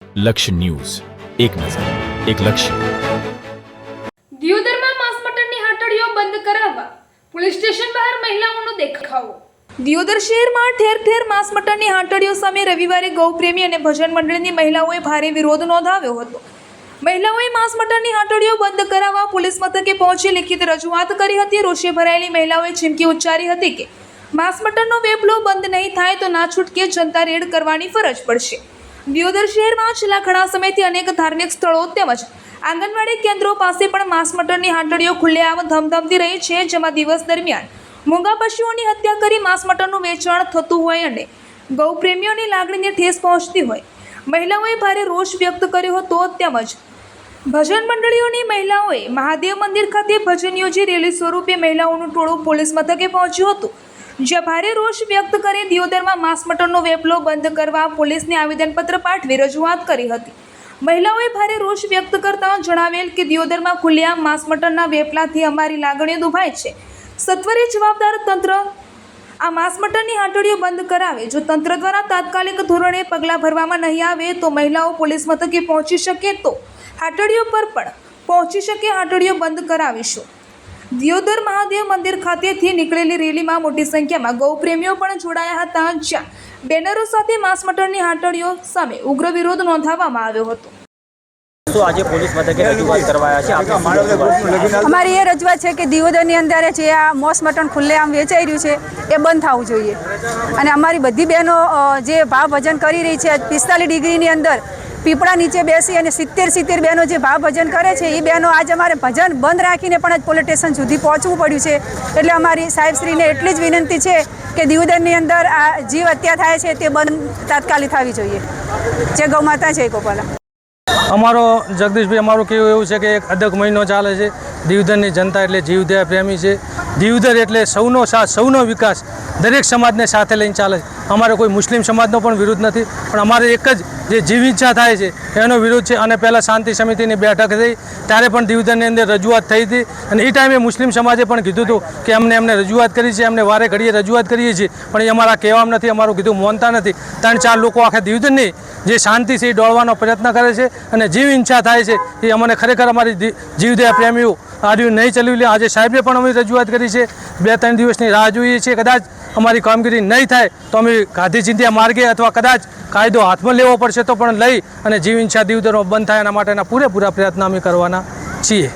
લક્ષ્ય ન્યૂઝ, એક નજર, એક લક્ષ્ય. દિયોદરમાં માંસ મટનની હાટડીઓ બંધ કરાવવા પોલીસ સ્ટેશન બહાર મહિલાઓનો દેખાવો. દિયોદર શહેરમાં ઠેર ઠેર માંસ મટનની હાટડીઓ સામે રવિવારે ગૌપ્રેમી અને ભજન મંડળની મહિલાઓએ ભારે વિરોધ નોંધાવ્યો હતો. મહિલાઓએ માંસ મટનની હાટડીઓ બંધ કરાવવા પોલીસ મથકે પહોંચી લેખિત રજૂઆત કરી હતી. રોષે ભરાયેલી મહિલાઓએ ચીમકી ઉચ્ચારી હતી કે માંસ મટનનો વેપલો બંધ નહીં થાય તો ના છૂટકે જનતા રેડ કરવાની ફરજ પડશે. દિયોદર શહેરમાં છેલ્લા ઘણા સમયથી અનેક ધાર્મિક સ્થળો તેમજ આંગણવાડી કેન્દ્રો પાસે પણ માંસ મટનની હાટડીઓ ખુલ્લેઆમ ધમધમતી રહી છે, જેમાં દિવસ દરમિયાન મૂંગા પશુઓની હત્યા કરી માંસ મટનનું વેચાણ થતું હોય અને ગૌપ્રેમીઓની લાગણીને ઠેસ પહોંચતી હોય. મહિલાઓએ ભારે રોષ વ્યક્ત કર્યો હતો. તેમજ ભજન મંડળીઓની મહિલાઓએ મહાદેવ મંદિર ખાતે ભજન યોજી રેલી સ્વરૂપે મહિલાઓનું ટોળું પોલીસ મથકે પહોંચ્યું હતું, જ્યાં ભારે રોષ વ્યક્ત કરી દિયોદરમાં માંસ મટનનો વેપલો બંધ કરવા પોલીસને આવેદનપત્ર પાઠવી રજૂઆત કરી હતી. મહિલાઓએ ભારે રોષ વ્યક્ત કરતા જણાવેલ કે દિયોદરમાં ખુલ્લેઆમ માંસ મટનના વેપલાથી અમારી લાગણીઓ દુભાય છે. સત્વરે જવાબદાર તંત્ર આ માંસ મટનની હાટડીઓ બંધ કરાવે. જો તંત્ર દ્વારા તાત્કાલિક ધોરણે પગલાં ભરવામાં નહીં આવે તો મહિલાઓ પોલીસ મથકે પહોંચી શકે તો હાટડીઓ પર પણ પહોંચી શકે. હાટડીઓ બંધ કરાવીશું. દિયોદર મહાદેવ મંદિર ખાતેથી નીકળેલી રેલીમાં મોટી સંખ્યામાં ગૌપ્રેમીઓ પણ જોડાયા હતા, જ્યાં બેનરો સાથે માંસ મટનની હાટડીઓ સામે ઉગ્ર વિરોધ નોંધાવવામાં આવ્યો હતો. આજે પોલીસ મથકે રજૂઆત કરવાયા છે. અમારી એ રજૂઆત છે કે દિયોદરની અંદર જે આ માંસ મટન ખુલ્લેઆમ વેચાઈ રહ્યું છે એ બંધ થવું જોઈએ અને અમારી બધી બહેનો જે ભાવ ભજન કરી રહી છે 45 ડિગ્રીની અંદર પીપળા નીચે બેસી અને 70 બહેનો જે ભાવ ભજન કરે છે એ બહેનો આજ અમારે ભજન બંધ રાખીને પણ આજ પોલીસ સ્ટેશન સુધી પહોંચવું પડ્યું છે. એટલે અમારી સાહેબશ્રીને એટલી જ વિનંતી છે કે દિયોદરની અંદર આ જીવ હત્યા થાય છે તે બંધ તાત્કાલિક થવી જોઈએ. જે ગૌ માતા છે ગોપાલા. અમારો જગદીશભાઈ, અમારું કેવું એવું છે કે એક અદક મહિનો ચાલે છે. દિયોદરની જનતા એટલે જીવદયા પ્રેમી છે. દિયોદર એટલે સૌનો સાથ, સૌનો વિકાસ, દરેક સમાજને સાથે લઈને ચાલે છે. અમારે કોઈ મુસ્લિમ સમાજનો પણ વિરોધ નથી, પણ અમારે એક જ જે જીવ ઈચ્છા થાય છે એનો વિરોધ છે. અને પહેલાં શાંતિ સમિતિની બેઠક થઈ ત્યારે પણ દિયોદરની અંદર રજૂઆત થઈ હતી અને એ ટાઈમે મુસ્લિમ સમાજે પણ કીધું હતું કે અમને રજૂઆત કરી છે, અમને વારે ઘડીએ રજૂઆત કરીએ છીએ, પણ એ અમારા કહેવામાં નથી, અમારું કીધું માનતા નથી. 3-4 લોકો આખા દિયોદરની જે શાંતિ છે એ દોડવાનો પ્રયત્ન કરે છે અને જીવ ઈચ્છા થાય છે એ અમને ખરેખર અમારી જીવદયા પ્રેમીઓ આર્યું નહીં ચલાવી લે. આજે સાહેબે પણ અમે રજૂઆત કરી છે. 2-3 દિવસની રાહ જોઈએ છીએ. કદાચ અમારી કામગીરી નહીં થાય તો અમે ગાંધી ચિંધ્યા માર્ગે અથવા કદાચ કાયદો હાથમાં લેવો પડશે તો પણ લઈ અને જીવ હિંસા દિયોદરમાં બંધ થાય એના માટેના પૂરેપૂરા પ્રયત્ન અમે કરવાના છીએ.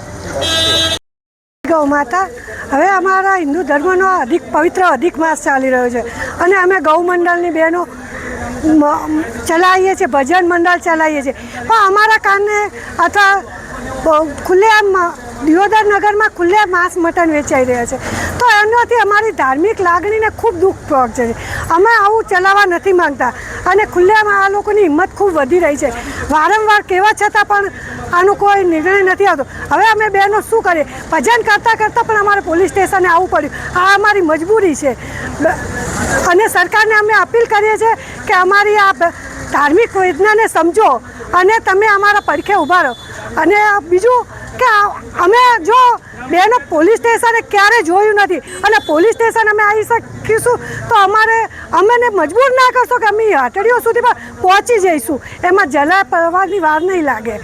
ગૌ માતા, હવે અમારા હિન્દુ ધર્મનો પવિત્ર અધિક માસ ચાલી રહ્યો છે અને અમે ગૌ મંડળની બહેનો ચલાવીએ છીએ, ભજન મંડળ ચલાવીએ છીએ, પણ અમારા કારણે અથવા ખુલ્લેઆમ દિયોદર નગરમાં ખુલ્લેઆમ માંસ મટન વેચાઈ રહ્યા છે તો એનાથી અમારી ધાર્મિક લાગણીને ખૂબ દુઃખ પહોંચે છે. અમે આવું ચલાવવા નથી માંગતા અને ખુલ્લેઆમ આ લોકોની હિંમત ખૂબ વધી રહી છે. વારંવાર કહેવા છતાં પણ આનો કોઈ નિર્ણય નથી આવતો. હવે અમે બહેનો શું કરીએ? ભજન કરતાં પણ અમારે પોલીસ સ્ટેશને આવવું પડ્યું. આ અમારી મજબૂરી છે અને સરકારને અમે અપીલ કરીએ છીએ કે અમારી આ ધાર્મિક વેદનાને સમજો અને તમે અમારા પડખે ઊભા રહો. અને બીજું કે અમે જો બેનો પોલીસ સ્ટેશને ક્યારે જોયું નથી અને પોલીસ સ્ટેશન અમે આવી શકીશું તો અમને મજબૂર ના કરશો કે અમે હાટડીઓ સુધી પણ પહોંચી જઈશું. એમાં જલા પડવાની વાર નહીં લાગે.